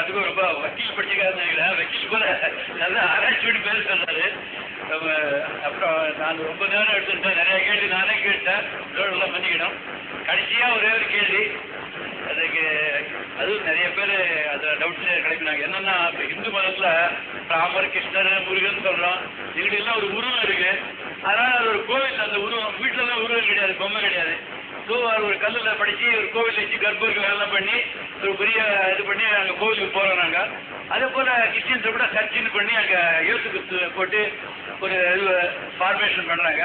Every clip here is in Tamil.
அதுக்கும் ரொம்ப வக்கீல் படிச்சுக்காருன்னு வக்கீல் கூட நல்லா ஆராய்ச்சி பண்ணி பேர் சொன்னாரு. அப்புறம் நான் ரொம்ப நேரம் எடுத்துட்டேன், நிறைய கேள்வி நானே கேட்டேன், எல்லாம் பண்ணிக்கணும். கடைசியா ஒரே ஒரு கேள்வி, அதுக்கு அதுவும் நிறைய பேர் அதில் டவுட்ஸ் கிடைக்கிறாங்க. என்னன்னா இந்து மதத்துல ராமர் கிருஷ்ணர் முருகன் சொல்றோம், எல்லாம் ஒரு உருவம் இருக்கு. அதனால அது ஒரு கோவில், அந்த உருவம் வீட்டுல தான் உருவம் கிடையாது, பொம்மை கிடையாது. ஸோ ஒரு கல்லில் படிச்சு ஒரு கோவில் வச்சு கர்ப்பருக்கு வேலை பண்ணி ஒரு பெரிய இது பண்ணி அங்கே கோவிலுக்கு போகிறோம் நாங்கள். அதே போல் கிறிஸ்டின்ஸை கூட சர்ச்சின்னு பண்ணி அங்கே இயேசு கிறிஸ்து போட்டு ஒரு இது ஃபார்மேஷன் பண்ணுறாங்க.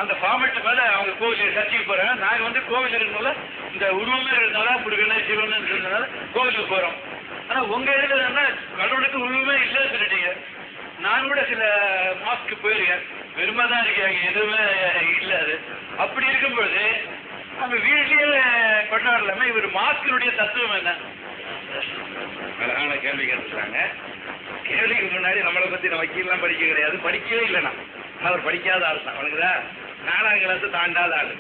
அந்த ஃபார்மேட்டு மேலே அவங்க கோவில் சர்ச்சுக்கு போகிறாங்க. நாங்கள் கோவில் இருக்கிறதுனால இந்த உருவமே இருக்கிறதுனால முருகன் சிவன் இருக்கிறதுனால கோவிலுக்கு போகிறோம். ஆனால் உங்கள் இதில் என்ன கடவுளுக்கு உருவமே இல்லைன்னு சொல்லிட்டீங்க. நான் கூட சில மாஸ்க்கு போயிருக்கேன், வெறுமை தான் இருக்காங்க, எதுவுமே இல்லை. அது அப்படி இருக்கும்பொழுது நம்ம வீட்லயே கொண்டாடலாமே, இவர் மாஸ்கினுடைய தத்துவம் என்ன? அழகான கேள்வி கேட்டுருக்காங்க. கேள்விக்கு முன்னாடி நம்மளை பத்தி நம்ம வக்கீல்லாம் படிக்க கிடையாது, படிக்கவே இல்லைண்ணா. அவர் படிக்காத ஆள் தான், அவனுக்குதா 4ஆம் கிளாஸ் தாண்டாத ஆள்,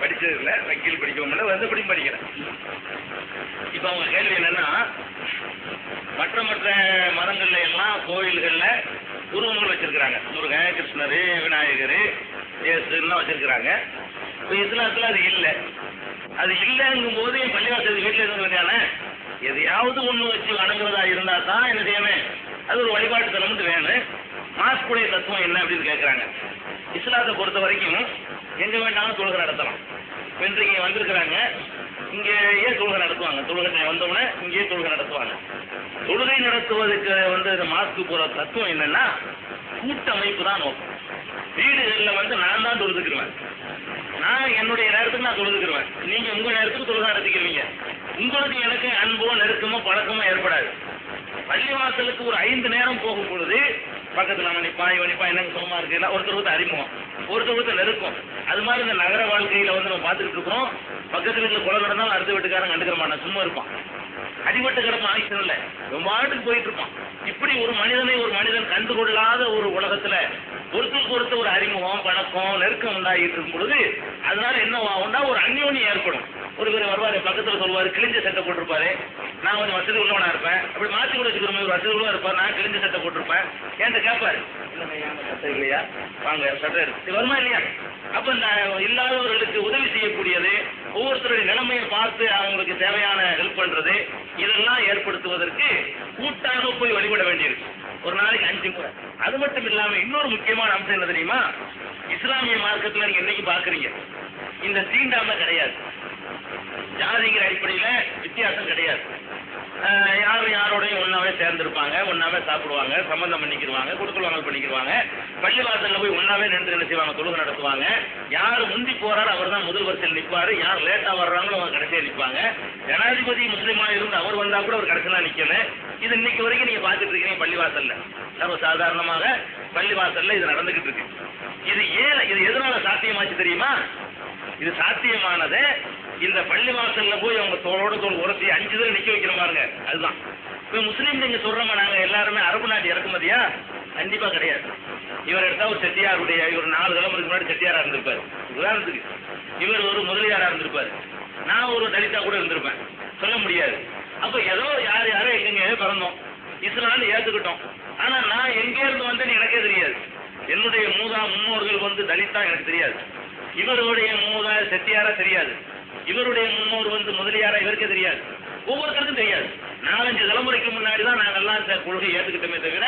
படிச்சது இல்லை, வக்கீல் படிக்கவும் இல்லை, வந்தபடியும் படிக்கிறேன். இப்போ அவங்க கேள்வி என்னன்னா, மற்ற மதங்கள்ல எல்லாம் கோயில்கள்ல உருவங்கள் வச்சிருக்கிறாங்க, முருகன் கிருஷ்ணர் விநாயகர் இயேசுலாம் வச்சிருக்கிறாங்க. இப்போ இஸ்லாத்துல அது இல்லை. அது இல்லைங்கும் போது பள்ளிவாசல் வீட்டில் இருந்தவங்க எதையாவது ஒன்று வச்சு வணங்குறதா இருந்தா தான் என்ன செய்யணும், அது ஒரு வழிபாட்டு தலம்னு வேணும். மாஸ்குடைய தத்துவம் என்ன அப்படின்னு கேட்குறாங்க. இஸ்லாத்தை பொறுத்த வரைக்கும் எங்கே வேண்டாலும் தொழுகை நடத்தலாம். இப்போ இன்றைக்கு வந்திருக்கிறாங்க, இங்கேயே தொழுகை நடத்துவாங்க. தொழுகை வந்தோடனே இங்கேயே தொழுகை நடத்துவாங்க. தொழுகை நடத்துவதற்கு இந்த மாஸ்க்கு போகிற தத்துவம் என்னன்னா, கூட்டமைப்பு தான் நோக்கம். வீடுகளில் நான் தான் தொழுதுக்குருவேன், நான் என்னுடைய நேரத்துக்கு நான் தொழுதுக்குருவேன், நீங்க உங்க நேரத்துக்கு தொழுகை நடத்திக்கிறீங்க. உங்களுக்கு எனக்கு அன்போ நெருக்கமோ பழக்கமோ ஏற்படாது. பள்ளிவாசலுக்கு ஒரு 5 நேரம் போகும் பொழுது பக்கத்தில் நம்ம நிப்பா என்னங்க சுகமா இருக்குல்ல, ஒருத்தர் அறிமுகம், ஒருத்தர் நெருக்கம். அது மாதிரி இந்த நகர வாழ்க்கையில நம்ம பார்த்துக்கிட்டு இருக்கிறோம். பக்கத்து வீட்டில் குலை நடந்தாலும் அடுத்த வீட்டுக்காரன் கண்டுக்கிற மாட்டான், சும்மா இருப்பான். அடிபட்டு கிடப்பான், ஆக்ஷன் இல்லை, ரொம்ப ஆட்டுக்கு போயிட்டு இருப்பான். இப்படி ஒரு மனிதன் கண்டுகொள்ளாத ஒரு உலகத்துல ஒருத்தருக்கு ஒருத்தர் ஒரு அறிமுகம் பழக்கம் நெருக்கம் உண்டாகிட்டு இருக்கும் பொழுது அதனால என்ன ஆகும்னா ஒரு அந்யோன்யம் ஏற்படும். ஒரு பேர் வருவாரு, பக்கத்துல சொல்லுவாரு, கிழிஞ்ச சட்டை போட்டிருப்பாரு, நான் கொஞ்சம் வசதி உள்ளவனா இருப்பேன், அப்படி மாற்றி கூட வச்சுக்கிறோம், ஒரு வசதி உள்ளவா இருப்பார், நான் கிழிஞ்ச சட்டை போட்டிருப்பேன், என்கிட்ட கேட்பாரு, சட்டை இல்லையா, வாங்க சட்டை எடுத்து வருமா இல்லையா. அப்ப இந்த இல்லாதவர்களுக்கு உதவி செய்யக்கூடியது, ஒவ்வொருத்தருடைய நிலைமையை பார்த்து அவங்களுக்கு தேவையான ஹெல்ப் பண்றது, இதெல்லாம் ஏற்படுத்துவதற்கு கூட்டாக போய் வழிபட வேண்டியிருக்கு. ஒரு நாளைக்கு 5 முறை. அது மட்டும் இல்லாம இன்னொரு முக்கியமான அம்சம் என்ன தெரியுமா, இஸ்லாமிய மார்க்கத்தில் நீங்க என்னைக்கு பாக்குறீங்க, இந்த தீண்டாமை கிடையாது, ஜாதிங்கிற அடிப்படையில வித்தியாசம் கிடையாது. யாரும் யாரோடையும் ஒன்னாவே சேர்ந்திருப்பாங்க, ஒன்னாவே சாப்பிடுவாங்க, சம்பந்தம் பண்ணிக்கிடுவாங்க, கொடுக்கல் வாங்கல் பண்ணிக்கிடுவாங்க. பள்ளிவாசல்ல போய் ஒன்னாவே நின்று என்ன செய்வாங்க, தொழுகை நடத்துவாங்க. யார் முந்தி போறாரு அவர் தான் முதல் வரிசையில் நிற்பாரு, யார் லேட்டா வர்றாங்களோ அவங்க கடைசியா நிற்பாங்க. ஜனாதிபதி முஸ்லீமா இருந்து அவர் வந்தா கூட அவர் கடைசியா நிக்கணும். இது இன்னைக்கு வரைக்கும் நீங்க பாத்துட்டு இருக்கீங்க பள்ளிவாசல்ல, சர்வ சாதாரணமாக பள்ளிவாசல்ல இது நடந்துகிட்டு இருக்கு. இது எதனால சாத்தியமாச்சு தெரியுமா? இது சாத்தியமானது இந்த பள்ளிவாசல்ல போய் அவங்க தோளோட தோல் உரத்தி 5 தடவை நிக்க வைக்கிற பாருங்க, அதுதான். இப்ப முஸ்லீம் நீங்க சொல்றோமா நாங்க எல்லாருமே அரபு நாட்டு இறக்குமதியா? கண்டிப்பா கிடையாது. இவர் எடுத்தா ஒரு செட்டியாருடைய, இவர் 4 தலைமுறைக்கு முன்னாடி செட்டியாரா இருந்திருப்பாரு. உதாரணத்துக்கு இவர் ஒரு முதலியாரா இருந்திருப்பாரு, நான் ஒரு தலிதா கூட இருந்திருப்பேன், சொல்ல முடியாது. அப்ப ஏதோ யாரோ எங்க பிறந்தோம், இஸ்லாம்னு ஏத்துக்கிட்டோம். ஆனா நான் எங்க இருந்து வந்தேன்னு எனக்கே தெரியாது. என்னுடைய முன்னோர்கள் தலிதா எனக்கு தெரியாது, இவருடைய செட்டியாரா தெரியாது, இவருடைய முன்னோர் முதலியாரா இவருக்கே தெரியாது, ஒவ்வொருத்தருக்கும் தெரியாது. 4-5 தலைமுறைக்கு முன்னாடி தான் நாங்கள் எல்லாம் இந்த கொள்கை ஏற்றுக்கிட்டோமே தவிர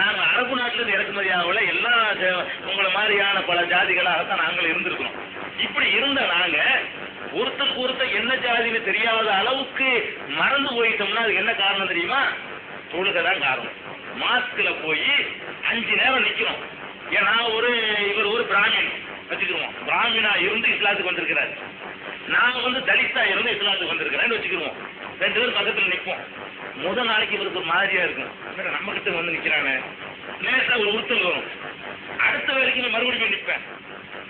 நாங்கள் அரபு நாட்டிலிருந்து இறக்குமதி ஆகல. எல்லாம் உங்களை மாதிரியான பல ஜாதிகளாகத்தான் நாங்கள் இருந்திருக்கிறோம். இப்படி இருந்த நாங்க ஒருத்தருக்கு ஒருத்தர் என்ன ஜாதின்னு தெரியாத அளவுக்கு மறந்து போயிட்டோம்னா அதுக்கு என்ன காரணம் தெரியுமா? தொழுகை தான் காரணம். மாஸ்க்ல போய் 5 நேரம் நிக்கிறோம். ஏன்னா இவர் ஒரு பிராமின் வச்சுக்கிருவோம், பிராமினா இருந்து இஸ்லாத்துக்கு வந்திருக்கிறார், நான் தலித்தா இருந்து இஸ்லாத்துக்கு வந்திருக்கிறேன்னு வச்சுக்கிருவோம். 2 பேரும் பக்கத்துல நிற்போம். முதல் நாளைக்கு இவருக்கு ஒரு மாதிரியா இருக்கும், நம்ம கிட்ட நிக்கிறானே, நேரா ஒரு உறுத்தல் வரும். அடுத்த வரைக்கும் மறுபடியும் போய் நிற்பேன்,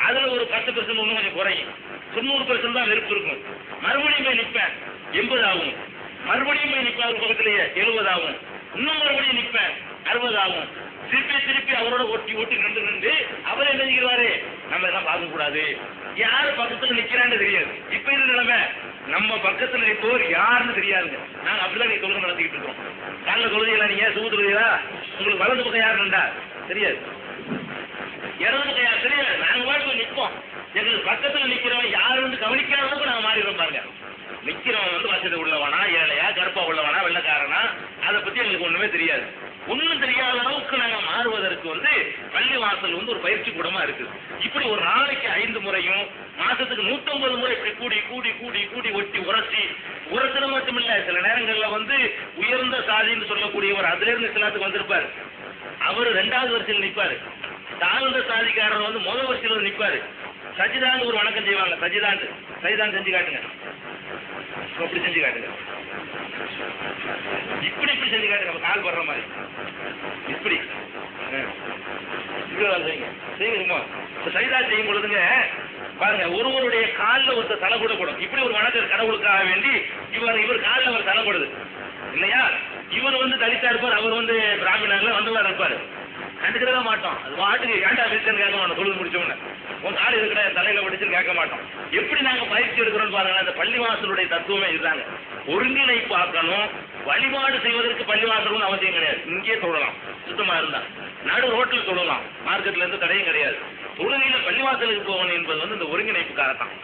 அதுல ஒரு 10% இன்னும் கொஞ்சம் குறையும், 90% தான் வெறுப்பு இருக்கும். மறுபடியும் போய் நிற்பேன், 80 ஆகும். மறுபடியும் போய் நிற்பேன் ஒரு பக்கத்திலேயே 70 ஆகும். இன்னும் மறுபடியும் நிற்பேன், 60 ஆகும். திருப்பி அவரோட ஒட்டி நின்று அவர் என்ன செய்கிறாரு, நம்ம எல்லாம் பார்க்க கூடாது, யாரு பக்கத்துல நிக்கிறான்னு தெரியாது. இப்ப என்ன நிலைமை, நம்ம பக்கத்துல நிற்பவர் யாருன்னு தெரியாதுங்க. நாங்க அப்படிதான் நீங்க தொழுகை நடத்திக்கிட்டு இருக்கோம். காலைல தொழுகையில நீங்க சுகு தொழுகையா, உங்களுக்கு வலது பக்கம் யாருன்னா தெரியாது, இடது பக்கம் யார் தெரியாது. நாங்க வாழ்க்கை நிற்போம், எங்களுக்கு பக்கத்துல நிக்கிறவன் யாருன்னு கவனிக்காதவங்க நாங்க மாறிடுறோம் பாருங்க. நிக்கிறவன் வந்து வசதி உள்ளவனா, ஏழையா, கருப்பா உள்ளவனா, வெள்ளக்காரனா, அதை பத்தி எங்களுக்கு ஒண்ணுமே தெரியாது. ஒண்ணும் தெரியாத அளவுக்கு நாங்க மாறுவதற்கு வந்து பள்ளி வாசல் வந்து ஒரு பயிற்சி கூடமா இருக்குது. இப்படி ஒரு நாளைக்கு 5 முறையும் மாசத்துக்கு 150 முறை இப்படி கூடி கூடி கூடி கூடி ஒட்டி உரத்துல மட்டும் இல்ல, சில நேரங்கள்ல வந்து உயர்ந்த சாதின்னு சொல்லக்கூடியவர் அதுல இருந்து இஸ்லாத்துக்கு வந்திருப்பாரு, அவர் 2வது வரிசையில் நிற்பாரு. தாழ்ந்த சாதிக்காரர் வந்து முதல் வரிசையில் நிற்பாரு. சஜிதான்னு ஒரு வணக்கம் செய்வாங்க, சஜிதான் செஞ்சு காட்டுங்க, அப்படி செஞ்சு காட்டுங்க, இப்படி செஞ்சு காட்டுங்க, நம்ம கால் படுற மாதிரி இப்படி செய்யுமா. சஜிதா செய்யும் பொழுதுங்க பாருங்க, ஒருவருடைய காலில் ஒருத்தர் தலை கூடப்படும். இப்படி ஒரு வணக்கம் கடவுளுக்காக வேண்டி இவர் காலில் அவர் தலைப்படுது இல்லையா. இவர் வந்து தலித்தா இருப்பார், அவர் வந்து பிராமணர்ல வந்தவரா இருப்பாரு, கண்டுக்கிறதா மாட்டோம். அது பாட்டுக்கு ஏண்டா விரிச்சன்னு கேட்க மாட்டோம். தொழுது முடிச்சோம்னு உன் காடு இருக்கிற தலையில படிச்சுன்னு கேட்க மாட்டோம். எப்படி நாங்க பயிற்சி எடுக்கிறோம்னு பாருங்க. அந்த பள்ளிவாசலுடைய தத்துவமே இதுதாங்க. ஒருங்கிணைப்பு ஆக்கணும். வழிபாடு செய்வதற்கு பள்ளிவாசல் அவசியம் கிடையாது, இங்கே தொழலாம் சுத்தமா இருந்தா. நடு ரோட்டில் தொழலாம், மார்க்கெட்ல இருந்து தடையும் கிடையாது. தொழுகையில பள்ளிவாசலுக்கு போகணும் என்பது வந்து இந்த ஒருங்கிணைப்புக்காகத்தான்.